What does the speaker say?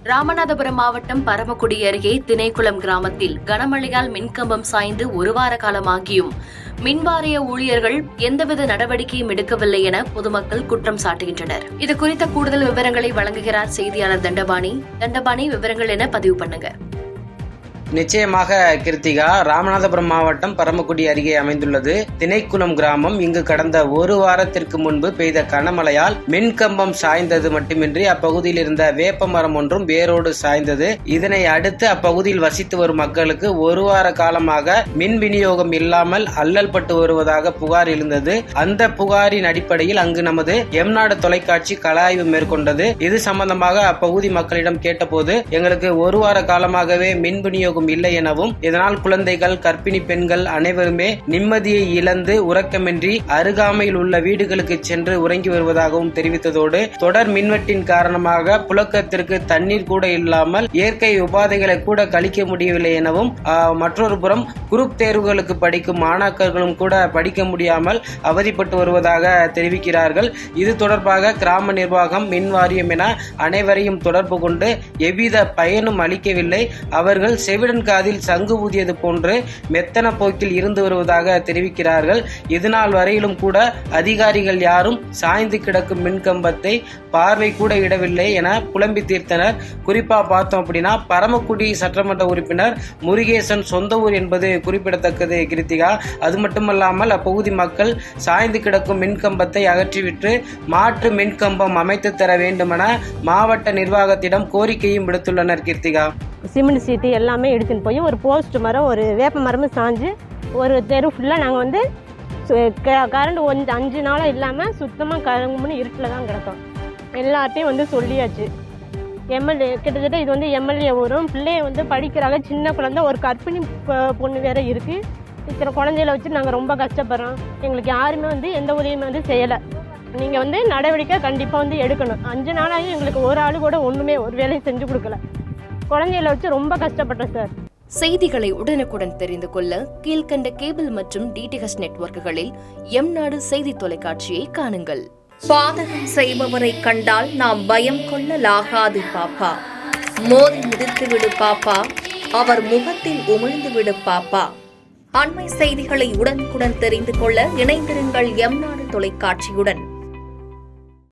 ராமநாதபுரம் மாவட்டம் பரமக்குடி அருகே திணைக்குளம் கிராமத்தில் கனமழையால் மின்கம்பம் சாய்ந்து ஒரு வார காலமாகியும் மின்வாரிய ஊழியர்கள் எந்தவித நடவடிக்கையும் எடுக்கவில்லை என பொதுமக்கள் குற்றம் சாட்டுகின்றனர். இதுகுறித்த கூடுதல் விவரங்களை வழங்குகிறார் செய்தியாளர் தண்டபாணி. விவரங்கள் என பதிவு பண்ணுங்க. நிச்சயமாக கிருத்திகா, ராமநாதபுரம் மாவட்டம் பரமக்குடி அருகே அமைந்துள்ளது திணைக்குளம் கிராமம். இங்கு கடந்த ஒரு வாரத்திற்கு முன்பு பெய்த கனமழையால் மின்கம்பம் சாய்ந்தது மட்டுமின்றி அப்பகுதியில் இருந்த வேப்ப மரம் ஒன்றும் வேரோடு சாய்ந்தது. இதனை அடுத்து அப்பகுதியில் வசித்து வரும் மக்களுக்கு ஒரு வார காலமாக மின் விநியோகம் இல்லாமல் அல்லல் பட்டு வருவதாக புகார் எழுந்தது. அந்த புகாரின் அடிப்படையில் அங்கு நமது எம்நாடு தொலைக்காட்சி களஆய்வு மேற்கொண்டது. இது சம்பந்தமாக அப்பகுதி மக்களிடம் கேட்டபோது, எங்களுக்கு ஒரு வார காலமாகவே மின் விநியோகம் இல்லை எனவும், இதனால் குழந்தைகள், கர்ப்பிணி பெண்கள் அனைவருமே நிம்மதியை இழந்து உறக்கமின்றி அருகாமையில் உள்ள வீடுகளுக்கு சென்று உறங்கி வருவதாகவும் தெரிவித்ததோடு, தொடர் மின்வெட்டின் காரணமாக புழக்கத்திற்கு தண்ணீர் கூட இல்லாமல் இயற்கை உபாதைகளை கூட கழிக்க முடியவில்லை எனவும், மற்றொரு புறம் குரூப் தேர்வுகளுக்கு படிக்கும் மாணாக்கர்களும் கூட படிக்க முடியாமல் அவதிப்பட்டு வருவதாக தெரிவிக்கிறார்கள். இது தொடர்பாக கிராம நிர்வாகம், மின் வாரியம் என அனைவரையும் தொடர்பு கொண்டு எவ்வித பயனும் அளிக்கவில்லை. அவர்கள் செவிடன் காதில் சங்கு ஊதியது போன்று மெத்தன போக்கில் இருந்து வருவதாக தெரிவிக்கிறார்கள். இதுநாள் வரையிலும் கூட அதிகாரிகள் யாரும் சாய்ந்து கிடக்கும் மின்கம்பத்தை பார்வை கூட இடவில்லை என புலம்பி தீர்த்தனர். குறிப்பா பார்த்தோம் அப்படின்னா, பரமக்குடி சட்டமன்ற உறுப்பினர் முருகேசன் சொந்த ஊர் என்பது குறிப்பிடத்தக்கது கிருத்திகா. அது மட்டுமல்லாமல் அப்பகுதி மக்கள் சாய்ந்து கிடக்கும் மின்கம்பத்தை அகற்றிவிட்டு மாற்று மின்கம்பம் அமைத்து தர வேண்டுமென மாவட்ட நிர்வாகத்திடம் கோரிக்கையும் விடுத்துள்ளனர் கிருத்திகா. சிமெண்ட் சீட்டு எல்லாமே எடுத்துன்னு போய் ஒரு போஸ்ட் மரம், ஒரு வேப்ப மரமும் சாஞ்சு ஒரு தெரு ஃபுல்லாக நாங்கள் வந்து கரண்ட் 5 நாளாக இல்லாமல் சுத்தமாக கரங்குமுன்னு இருட்டில் தான் கிடக்கும். எல்லாத்தையும் வந்து சொல்லியாச்சு. எம்எல்ஏ கிட்டத்தட்ட இது வந்து எம்எல்ஏ வரும், பிள்ளைய வந்து படிக்கிறாங்க, சின்ன குழந்தை, ஒரு கர்ப்பிணி பொண்ணு வேற இருக்குது. இத்தனை குழந்தையில வச்சு நாங்கள் ரொம்ப கஷ்டப்படுறோம். எங்களுக்கு யாருமே வந்து எந்த உதவியுமே வந்து செய்யலை. நீங்கள் வந்து நடவடிக்கை கண்டிப்பாக வந்து எடுக்கணும். 5 நாளாகி எங்களுக்கு ஒரு ஆள் கூட ஒன்றுமே ஒரு வேலையும் செஞ்சு கொடுக்கல. குழந்தைகளை வச்சு ரொம்ப கஷ்டப்பட்டேன் சார். செய்திகளை உடனுக்குடன் தெரிந்து கொள்ள கீழ்கண்ட கேபிள் மற்றும் டிடிஹெச் நெட்வொர்க்குகளில் எம்நாடு செய்தி தொலைக்காட்சியை காணுங்கள். பாதகம் செய்பவரை கண்டால் நாம் பயம் கொள்ளலாகாது பாப்பா. மோதி மிதித்து விடு பாப்பா, அவர் முகத்தில் உமிழ்ந்து விடு பாப்பா. அண்மை செய்திகளை உடனுக்குடன் தெரிந்து கொள்ள இணைந்திருங்கள் எம்நாடு தொலைக்காட்சியுடன்.